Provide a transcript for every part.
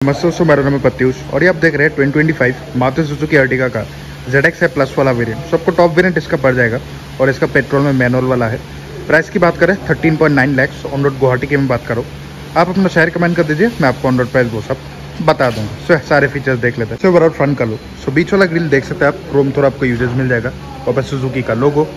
नमस्ते, मेरा नाम है प्रत्युष और ये आप देख रहे हैं 2025 मारुति सुजुकी अर्टिगा का ZX है प्लस वाला वेरिएंट। सो आपको टॉप वेरिएंट इसका पड़ जाएगा और इसका पेट्रोल में मैनुअल वाला है। प्राइस की बात करें 13.9 लाख ऑन रोड गुवाहाटी की मैं बात करूँ। आप अपना शहर कमेंट कर दीजिए, मैं आपको ऑन रोड प्राइस वो सब बता दूंगा। सो सारे फीचर्स देख लेते हैं। सो ओवरऑल फ्रंट का लुक, सो बीच वाला ग्रिल देख सकते हैं आप, क्रोम थोड़ा आपको यूजेस मिल जाएगा, वापस सुजुकी का लोगो।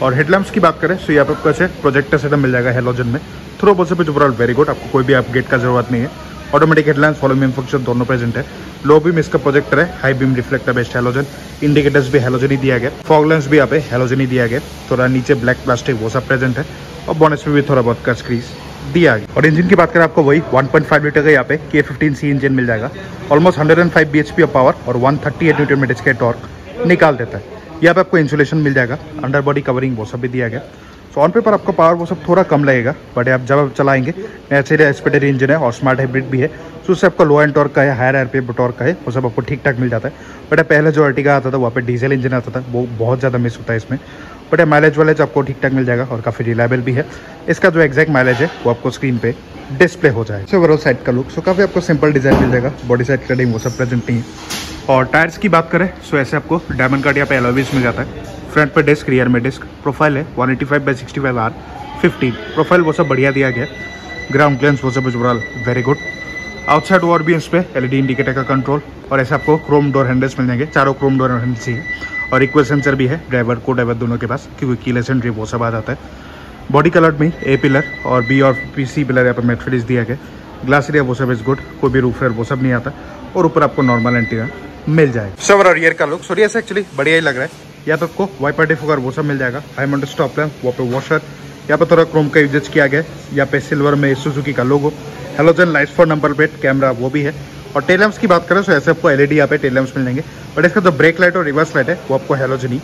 और हेडलैम्प्स की बात करें सो यहाँ पे आपको ऐसे प्रोजेक्टर सेटअप मिल जाएगा हेलोजन में। थ्रो बोल से ओवरऑल वेरी गुड, आपको कोई भी अपग्रेड का जरूरत नहीं है। Automatic headlines, follow beam function दोनों प्रेजेंट है। लो बीम इसका प्रोजेक्टर है, high beam reflector based halogen. Indicators भी हेलोजन ही दिया गया, फॉग लैंप्स भी यहाँ पे हेलोजन ही दिया गया। थोड़ा नीचे ब्लैक प्लास्टिक वो सब प्रेजेंट है और बोनस में भी थोड़ा बहुत कट क्रीज दिया गया। और इंजन की बात करें आपको वही 1.5 लीटर का यहाँ पे K15C इंजन मिल जाएगा। ऑलमोस्ट 105 bhp ऑफ पावर और 138 न्यूटन मीटर का टॉर्क निकाल देता है। यहाँ पे आपको इंसुलेशन मिल जाएगा, अंडर बॉडी कवरिंग वो सब भी दिया गया। सो ऑन पेपर आपको पावर वो सब थोड़ा कम लगेगा, बट आप जब आप चलाएंगे नेचुरली एस्पेक्टेड इंजन है और स्मार्ट हाइब्रिड भी है। तो उससे आपका लो एंड टॉर्क का है, हायर आरपीएम टॉर्क का है, वो सब आपको ठीक ठाक मिल जाता है। बट पहले जो अर्टिगा आता था वहाँ पे डीजल इंजन आता था, वो बहुत ज़्यादा मिस होता है इसमें। बट माइलेज वाइलेज आपको ठीक ठाक मिल जाएगा और काफ़ी रिलायबल भी है। इसका जो एग्जैक्ट माइलेज है वो आपको स्क्रीन पे डिस्प्ले हो जाएगा। सो ओवरऑल साइड का लुक, सो काफ़ी आपको सिंपल डिजाइन मिल जाएगा, बॉडी साइड कटिंग वो सब प्रेजेंट नहीं है। और टायर्स की बात करें सो ऐसे आपको डायमंड कट यहाँ पे एलॉय व्हील्स मिल जाता है। फ्रंट पे डिस्क, रियर में डिस्क। प्रोफाइल है 185/65R15। प्रोफाइल वो सब बढ़िया दिया गया। ग्राउंड क्लियरेंस वो सब ओवरऑल वेरी गुड। आउटसाइड और भी इस पे LED इंडिकेटर का कंट्रोल और ऐसे आपको क्रोम डोर हैंडल्स मिल जाएंगे। चारों क्रोम डोर हैंडल्स ही है और इक्वल सेंसर भी है ड्राइवर को ड्राइवर दोनों के पास, क्योंकि कीलेस एंट्री वो सब आ जाता है। बॉडी कलर में A पिलर और B और C पिलर यहाँ पर मेटफिनिश दिया गया। ग्लास एरिया वो सब इज गुड, कोई भी रूफ वो सब नहीं आता। और ऊपर आपको नॉर्मल एंटीना मिल जाएगा। सो ओवरऑल रियर का लुक, सो रियर से एक्चुअली बढ़िया ही लग रहा है। यहाँ पे आपको वाइपर डिफोगर वो सब मिल जाएगा, हाई माउंटेड स्टॉप लैंप, वहाँ पे वॉशर। यहाँ पे थोड़ा क्रोम का यूजेस किया गया। यहाँ पे सिल्वर में सुजुकी का logo, halogen lights for number plate, camera वो भी है। और टेल लैंप्स की बात करें तो ऐसे आपको LED यहाँ पे टेल लैंप्स मिल जाएंगे। बट इसका जो ब्रेक लाइट और रिवर्स लाइट है वो आपको हेलोजन ही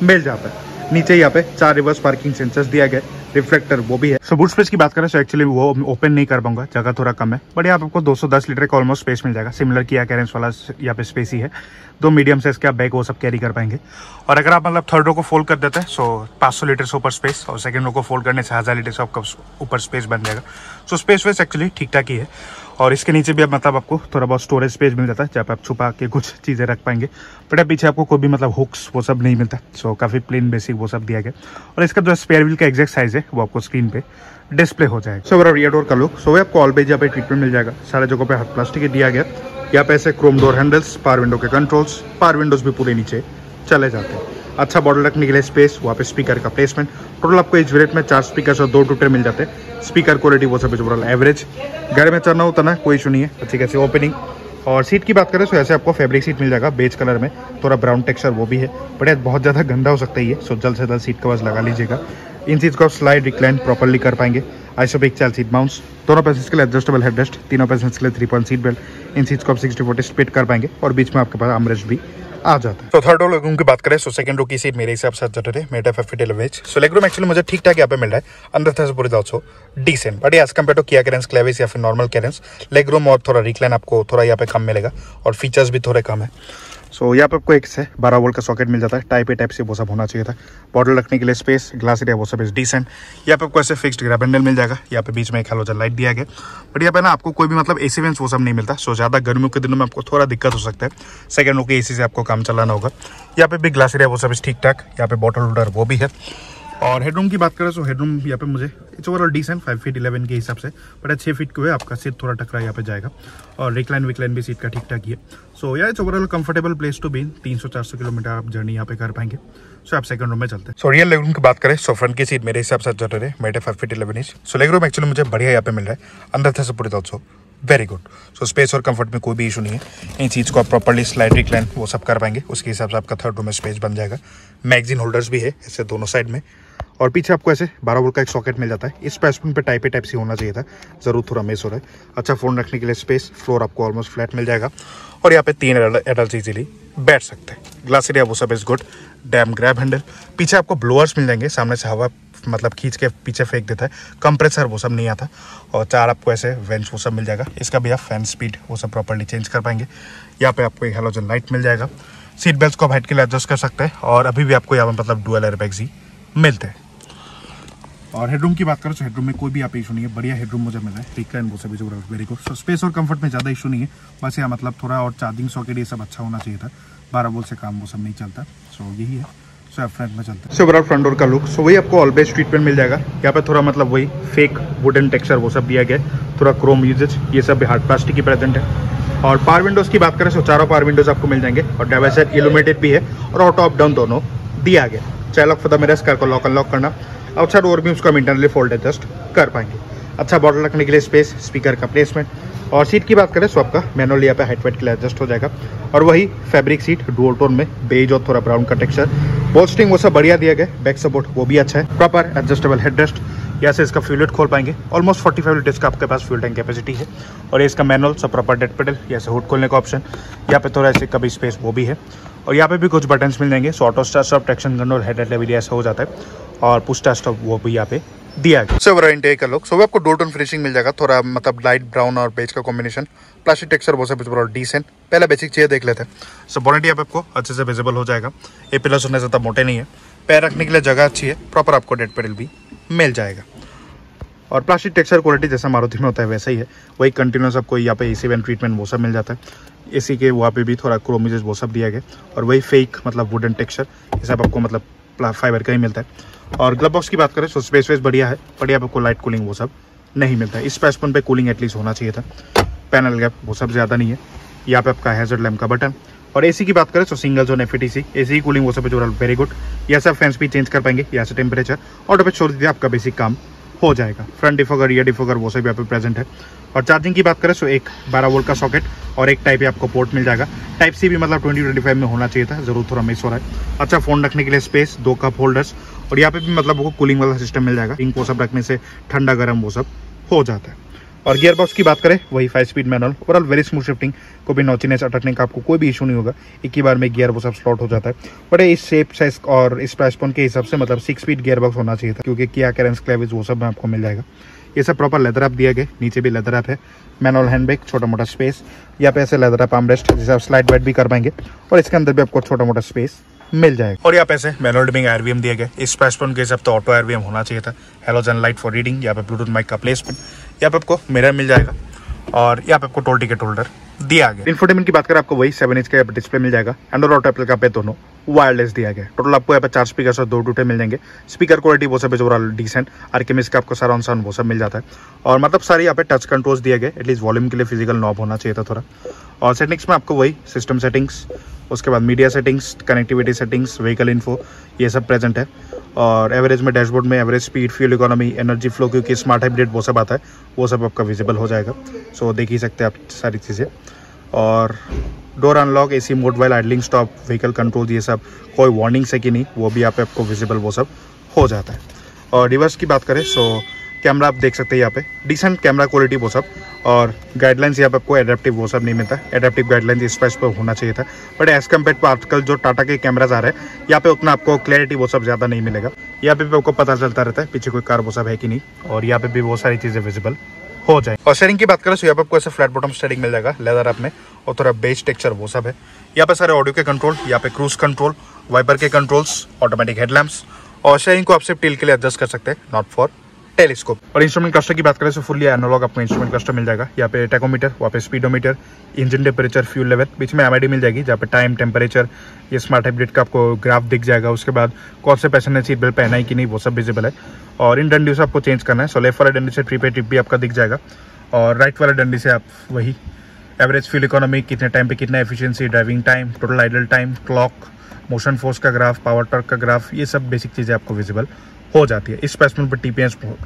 मिल जाता है। नीचे यहाँ पे 4 रिवर्स पार्किंग सेंसर्स दिया गया, रिफ्लेक्टर वो भी है। सो बूट स्पेस की बात करें तो एक्चुअली वो ओपन नहीं कर पाऊंगा, जगह थोड़ा कम है। बट यहाँ पे आपको 210 लीटर का ऑलमोस्ट स्पेस मिल जाएगा। सिमिलर किया कैरेंस वाला यहाँ पे स्पेस ही है। 2 मीडियम साइज के आप बैग वो सब कैरी कर पाएंगे। और अगर आप मतलब थर्ड रो को फोल्ड कर देते हैं सो 500 लीटर से ऊपर स्पेस, और सेकंड रो को फोल्ड करने से 1000 लीटर से आपका ऊपर स्पेस बन जाएगा। सो स्पेस वेस एक्चुअली ठीक ठाक ही है। और इसके नीचे भी अब मतलब आपको थोड़ा बहुत स्टोरेज स्पेस मिल जाता है, जहाँ पे आप छुपा के कुछ चीज़ें रख पाएंगे। बट अब पीछे आपको कोई भी मतलब हुक्स वो सब नहीं मिलता। सो काफ़ी प्लेन बेसिक वो सब दिया गया। और इसका जो स्पेयर व्हील का एग्जैक्ट साइज है वो आपको स्क्रीन पे डिस्प्ले हो जाएगा। सो रियर डोर का लुक, सो आपको ऑलवेज यहाँ पे ट्रीटमेंट मिल जाएगा। सारे जगहों पे प्लास्टिक ही दिया गया। यहाँ पे ऐसे Chrome door handles, power window के कंट्रोल्स, पावर विंडोज भी पूरे नीचे चले जाते हैं। अच्छा बॉटल रखने के लिए स्पेस, वहाँ पे स्पीकर का प्लेसमेंट। टोटल आपको इस वेरिएंट में 4 स्पीकर और 2 ट्विटर मिल जाते हैं। स्पीकर क्वालिटी वो सब ओवरऑल एवरेज। घर में चलना होता ना, कोई इशू नहीं है। अच्छी खासी ओपनिंग। और सीट की बात करें तो ऐसे आपको फैब्रिक सीट मिल जाएगा बेज कलर में, थोड़ा ब्राउन टेक्सचर वो भी है। बट यार बहुत ज़्यादा गंदा हो सकता है ये, सो जल्द से जल्द सीट कवर्स लगा लीजिएगा। इन सीट्स को आप स्लाइड रिक्लाइन प्रॉपर्ली कर पाएंगे। आइसोपिक चाइल्ड सीट माउंट्स, दोनों पैसेंजर्स के लिए एडजस्टेबल हेडरेस्ट, तीनों पैसेंजर्स के लिए 3 पॉइंट सीट बेल्ट। इन सीट्स को आप 60/40 स्प्लिट कर पाएंगे और बीच में आपके पास आर्मरेस्ट भी आ जाता है। तो थर्ड रो लेगरूम की बात करें सो सेकंड रो की सीट मेरे हिसाब से अच्छा है। मेटा 50 सो लेगरूम एक्चुअली मुझे ठीक ठाक यहाँ पे मिल रहा है। अंदर से पूरे also decent, but as compare to Kia Carens Clavis या फिर नॉर्मल कैरेंस, लेगरूम और थोड़ा रिक्लाइन आपको थोड़ा यहाँ पे कम मिलेगा और फीचर्स भी थोड़े कम है। सो यहाँ पे आपको एक से 12 वोल्ट का सॉकेट मिल जाता है। टाइप ए टाइप से वो सब होना चाहिए था। बॉटल रखने के लिए स्पेस, ग्लास एरिया वो सब इज डिसेंट। यहाँ पे आपको ऐसे फिक्स्ड ग्रैब हैंडल मिल जाएगा। यहाँ पे बीच में एक हेलोजन लाइट दिया गया। बट यहाँ पे ना आपको कोई भी मतलब AC वेंट्स वो सब नहीं मिलता। सो ज़्यादा गर्मियों के दिनों में आपको थोड़ा दिक्कत हो सकता है। सेकंड रो के AC से आपको काम चलाना होगा। यहाँ पे भी ग्लास एरिया वो सब ठीक ठाक। यहाँ पे बॉटल होल्डर वो भी है। और हेडरूम की बात करें तो हेडरूम यहाँ पे मुझे इट्स ओवरऑल डिसेंट 5 फीट 11 के हिसाब से। बट 6 फीट क्यों है, आपका सीट थोड़ा टकरा यहाँ पे जाएगा। और रिक्लाइन विक्लाइन भी सीट का ठीक ठाक ही है। सो यार it's overall comfortable place to be. 300-400 kilometre आप जर्नी यहाँ पे कर पाएंगे। सो आप सेकंड रूम में चलते हैं। सो रियल लेग रूम की बात करें सो फ्रंट की सीट मेरे हिसाब से अच्छा है। मेरे 5 फीट 11 इंच। सो लेग रूम एक्चुअली मुझे बढ़िया यहाँ पे मिल रहा है। अंदर से support also very good. So space और कंफर्ट में कोई भी इशू नहीं है। इन चीज़ को आप प्रॉपर्ली स्लाइड रिक्लाइन वो सब कर पाएंगे। उसके हिसाब से आपका थर्ड रूम में स्पेस बन जाएगा। मैगजीन होल्डर्स भी है ऐसे दोनों साइड में। और पीछे आपको ऐसे 12 वोल्ट का एक सॉकेट मिल जाता है। इस प्राइस पॉइंट पे टाइप ए टाइप सी होना चाहिए था, जरूर थोड़ा मिस हो रहा है। अच्छा फ़ोन रखने के लिए स्पेस, फ्लोर आपको ऑलमोस्ट फ्लैट मिल जाएगा। और यहाँ पे 3 एडल्ट इजीली बैठ सकते हैं। ग्लास एरिया वो सब is good. Dam grab handle, पीछे आपको ब्लोअर्स मिल जाएंगे, सामने से हवा मतलब खींच के पीछे फेंक देता है। कंप्रेसर वो सब नहीं आता। और 4 आपको ऐसे वेंट्स वो सब मिल जाएगा। इसका भी आप फैन स्पीड वो सब प्रॉपर्ली चेंज कर पाएंगे। यहाँ पे आपको एक हेलोजन लाइट मिल जाएगा। सीट बेल्ट को आप हाइट के लिए एडजस्ट कर सकते हैं। और अभी भी आपको यहाँ पे मतलब डुअल एयरबैग्स ही मिलते हैं। और हेडरूम की बात करें तो हेडरूम में कोई भी आप इशू नहीं है, बढ़िया हेडरूम मुझे मिला है, रिक्लाइन वो सब वेरी गुड। सो स्पेस और कंफर्ट में ज़्यादा इशू नहीं है, बस यहाँ मतलब थोड़ा और चार्जिंग सॉकेट ये सब अच्छा होना चाहिए था, 12 वोल्ट से काम वो सब नहीं चलता। सो यही है। सो फ्रंट में चलते हैं। सो ओवरऑल फ्रंट डोर का लुक, सो वही आपको ऑलवेज ट्रीटमेंट मिल जाएगा। यहाँ पे थोड़ा मतलब वही फेक वुडन टेक्सचर वो सब दिया गया है, थोड़ा क्रोम यूजेज, ये सब हार्ड प्लास्टिक की प्रेजेंट है। और पावर विंडोज़ की बात करें तो चारों पावर विंडोज़ आपको मिल जाएंगे और डाइवर्सर इल्यूमिनेटेड भी है और ऑटो अप डाउन दोनों दिया गया। चाहे lock for the mirrors, car को लॉक अनलॉक करना, आउटसाइड डोर भी उसको हम इंटरनली फोल्ड एडजस्ट कर पाएंगे। अच्छा बॉटल रखने के लिए स्पेस, स्पीकर का प्लेसमेंट। और सीट की बात करें तो आपका मैनुअल यहाँ पे हाइट वेट के लिए एडजस्ट हो जाएगा और वही फैब्रिक सीट डुअल टोन में बेज और थोड़ा ब्राउन का टेक्सचर, बोल्स्टिंग वो सब बढ़िया दिया गया, बैक सपोर्ट वो भी अच्छा है, प्रॉपर एडजस्टेबल हेडरेस्ट। यहाँ से इसका फ्यूल खोल पाएंगे, ऑलमोस्ट 45 लीटर्स का आपके पास फ्यूल टैंक कैपेसिटी है। और ये इसका मैनुअल सब प्रॉपर डेड पेडल, यहाँ से हुड खोलने का ऑप्शन, यहाँ पे थोड़ा ऐसे कभी स्पेस वो भी है। और यहाँ पे भी कुछ बटन्स मिल जाएंगे, so auto start stop, traction control, headlight level ऐसा हो जाता है और पुश स्टार्ट स्टॉप वो भी यहाँ पे दिया गया। सो ओवरऑल इंटीरियर का लुक, सो आपको डोर टोन फिनिशिंग मिल जाएगा, थोड़ा मतलब लाइट ब्राउन और बेज का कॉम्बिनेशन, प्लास्टिक टेक्सचर वो सब डिसेंट। पहले बेसिक चीज़ देख लेते हैं। सो बोनेट यहाँ पे आपको अच्छे से विजिबल हो जाएगा, ये पिलर्स होने से तब मोटे नहीं है, पैर रखने के लिए जगह अच्छी है, प्रॉपर आपको डेड पेडल भी मिल जाएगा। और प्लास्टिक टेक्सचर क्वालिटी जैसा मारुति में होता है वैसा ही है, वही कंटिन्यूस आपको यहाँ पे एसी वेंट ट्रीटमेंट वो सब मिल जाता है। एसी के वहाँ पे भी थोड़ा क्रोमिजेस वो सब दिया गया और वही फेक मतलब वुडन टेक्सचर ये सब आपको मतलब फाइबर का ही मिलता है। और ग्लव बॉक्स की बात करें तो स्पेस वेस बढ़िया है, बढ़िया आपको लाइट कूलिंग वो सब नहीं मिलता है। इस प्राइस पॉइंट पे कूलिंग एटलीस्ट होना चाहिए था। पैनल गैप वो सब ज़्यादा नहीं है। यहाँ पे आपका हैजर्ड लैम्प का बटन। और एसी की बात करें तो single zone FETC AC cooling वो सब वेरी गुड। यहाँ से आप फैंस भी चेंज कर पाएंगे, यहाँ से टेम्परेचर ऑटो पे छोड़ दीजिए, आपका बेसिक काम हो जाएगा। फ्रंट डिफोगर, रियर डिफोगर वो सब यहाँ पे प्रेजेंट है। और चार्जिंग की बात करें तो एक 12 वोल्ट का सॉकेट और एक टाइप आपको पोर्ट मिल जाएगा। टाइप सी भी मतलब 2025 में होना चाहिए था, जरूर थोड़ा मिस हो रहा है। अच्छा फोन रखने के लिए स्पेस, 2 कप होल्डर्स और यहाँ पे भी मतलब वो कूलिंग वाला सिस्टम मिल जाएगा। इंक वो सब रखने से ठंडा गर्म वो सब हो जाता है। और गियर बॉक्स की बात करें वही 5 speed manual, overall very smooth shifting, को भी नॉचीनेस अटकने का आपको कोई भी इशू नहीं होगा, एक ही बार में गियर वो सब स्लॉट हो जाता है। बट इस शेप साइज और इस प्राइस पॉइंट के हिसाब से मतलब 6 स्पीड गियर बॉक्स होना चाहिए था, क्योंकि किया कैरेंस क्लेविस वो सब में आपको मिल जाएगा। ये सब प्रॉपर लेदर अप दिया गया, नीचे भी लेदर अप है, मैनुअल हैंड ब्रेक, छोटा मोटा स्पेस, यहाँ पे ऐसे लेदर अप आर्मरेस्ट जिसे आप स्लाइड वेट भी कर पाएंगे और इसके अंदर भी आपको छोटा मोटा स्पेस मिल जाएगा। और यहाँ पे ऐसे मैनुअल डिमिंग AirVM दिया गया, इस प्राइस पॉइंट के हिसाब तो ऑटो AirVM होना चाहिए था। हेलोजन लाइट फॉर रीडिंग, यहाँ पे ब्लूटूथ माइक का प्लेसमेंट, यहाँ पे आपको मिरर मिल जाएगा और यहाँ पे आपको टोल टिकट होल्डर दिया गया। इंफोटेनमेंट की बात करें आपको वही 7 इंच का डिस्प्ले मिल जाएगा, एंड्रॉइड और एप्पल का पे दोनों वायरलेस दिया गया। टोटल आपको यहाँ पे 4 स्पीकर और 2 टूटे मिल जाएंगे। स्पीकर क्वालिटी वो सब ओवरऑल डिसेंट, आर्केमिस का आपको सराउंड साउंड वो सब मिल जाता है। और मतलब सारे यहाँ पे टच कंट्रोल्स दिए गए, एटलीस्ट वॉल्यूम के लिए फिजिकल नॉब होना चाहिए था थोड़ा। और सेटिंग्स में आपको वही सिस्टम सेटिंग्स, उसके बाद media settings, connectivity settings, vehicle info ये सब प्रेजेंट है। और एवरेज में डैशबोर्ड में average speed, fuel economy, energy flow, क्योंकि स्मार्ट हाइब्रिड वो सब आता है, वो सब आपका विजिबल हो जाएगा। सो देख ही सकते हैं आप सारी चीज़ें। और door unlock, AC mode while idling stop, vehicle control, ये सब कोई वार्निंग से कि नहीं वो भी यहाँ पे आपको विजिबल वो सब हो जाता है। और रिवर्स की बात करें सो कैमरा आप देख सकते हैं यहाँ पे डिसेंट कैमरा क्वालिटी वो सब। और गाइडलाइंस यहाँ पे आपको एडेप्टिव वो सब नहीं मिलता, एडेप्टिव गाइडलाइंस इस प्राइस पर होना चाहिए था। बट एज कम्पेयर टू आजकल जो टाटा के कैमराज आ रहे हैं यहाँ पे उतना आपको क्लैरिटी वो सब ज़्यादा नहीं मिलेगा। यहाँ पे भी आपको पता चलता रहता है पीछे कोई कार वो सब है कि नहीं, और यहाँ पे भी वो सारी चीज़ें विजिबल हो जाए। और स्टीयरिंग की बात करें तो यहाँ पे आपको ऐसे फ्लैट बॉटम स्टीयरिंग मिल जाएगा लेदर अप में, और थोड़ा बेस टेक्सचर वो सब है। यहाँ पे सारे ऑडियो के कंट्रोल, यहाँ पे क्रूज कंट्रोल, वाइपर के कंट्रोल्स, ऑटोमेटिक हेडलैम्प्स। और स्टीयरिंग को आप सिर्फ टिल्ट के लिए एडजस्ट कर सकते हैं, नॉट फॉर टेलीस्कोप। और इंस्ट्रूमेंट क्लस्टर की बात करें तो फुल्ली एनालॉग आपको इंस्ट्रूमेंट क्लस्टर मिल जाएगा। यहाँ पे टैकोमीटर, वहाँ पे speedometer, engine temperature, fuel level, बीच में MID मिल जाएगी जहाँ पे टाइम, टेम्परेचर, ये स्मार्ट हाइब्रिड का आपको ग्राफ दिख जाएगा। उसके बाद कौन से पैसेंजर ने सीट बेल्ट पहना है कि नहीं वो सब विजिबल है। और इन डंडी से आपको चेंज करना है, सो लेफ्ट वाले डंडी से ट्रिप भी आपका दिख जाएगा और राइट वाले डंडी से आप वही एवरेज फ्यूल इकोनॉमी, कितने टाइम पे कितना efficiency, driving time, total idle time, clock, motion force का ग्राफ, पावर टॉर्क का ग्राफ, ये सब बेसिक चीज़ें आपको विजिबल हो जाती है। इस प्राइस पॉइंट पर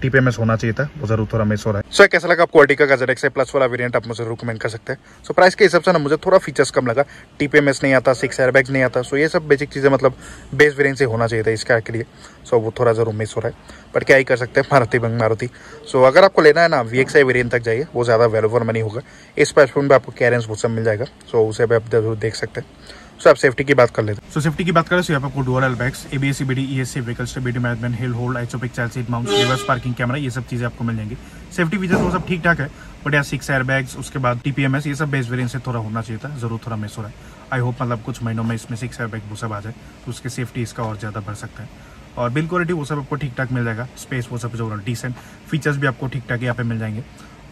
TPMS होना चाहिए था, वो जरूर थोड़ा मिस हो रहा है। सो कैसा लगा आपको अर्टिगा का ZX प्लस वाला वेरिएंट, आप मुझे रिकमेंड कर सकते हैं। सो प्राइस के हिसाब से ना मुझे थोड़ा फीचर्स कम लगा, TPMS नहीं आता, 6 एयरबैग्स नहीं आता, सो ये सब बेसिक चीज़ें मतलब बेस वेरिएंट से होना चाहिए था इस कार के लिए। सो वो थोड़ा जरूर मिस हो रहा है, बट क्या ही कर सकते हैं, मारुति बंग मारुति। सो अगर आपको लेना है ना VXI वेरिएंट तक जाइए, वो ज़्यादा वैल्यू फॉर मनी होगा। इस प्राइस पॉइंट पर आपको कैरेंस वो सब मिल जाएगा, सो उसे भी आप जरूर देख सकते हैं। सो आप सेफ्टी की बात कर लेते हैं। सो सेफ्टी की बात करें तो यहाँ पे आपको dual airbags, ABS CBD ESC, vehicle stability management, hill hold, आइसोपिक child seat mount, reverse parking camera, ये सब चीज़ें आपको मिल जाएंगी। सेफ्टी फीचर्स वो सब ठीक ठाक है, बट यहाँ 6 एयरबैग्स, उसके बाद TPMS, ये सब बेस वेरिएंट से थोड़ा होना चाहिए था, जरूर थोड़ा मिस हो रहा है। आई होप मतलब कुछ महीनों में इसमें 6 एयरबैग वो सब आ जाए तो उसकी सेफ्टी इसका और ज़्यादा बढ़ सकता है। और बिल्ड क्वालिटी वो सब आपको ठीक ठाक मिल जाएगा, स्पेस वो सब जो डिसेंट, फीचर्स भी आपको ठीक ठाक यहाँ पे मिल जाएंगे।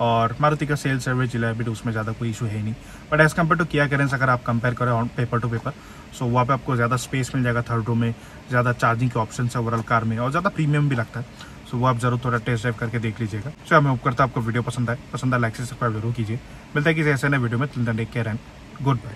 और मारुति का सेल्स सर्विस रिलायबिलिटी उसमें ज़्यादा कोई इशू है नहीं, बट एज़ कम्पेयर टू किया करेंस अगर आप कंपेयर करें ऑन पेपर टू पेपर, सो वहाँ पे आपको ज़्यादा स्पेस मिल जाएगा थर्ड रो में, ज़्यादा चार्जिंग के ऑप्शन है ओवरऑल कार में, और ज़्यादा प्रीमियम भी लगता है। सो वो आप जरूर थोड़ा टेस्ट ड्राइव करके देख लीजिएगा। सो मैं होप करता हूँ आपको वीडियो पसंद आए लाइक से सब्सक्राइब जरूर कीजिए। मिलता है किसी ऐसे नए वीडियो में, till then take care and good bye.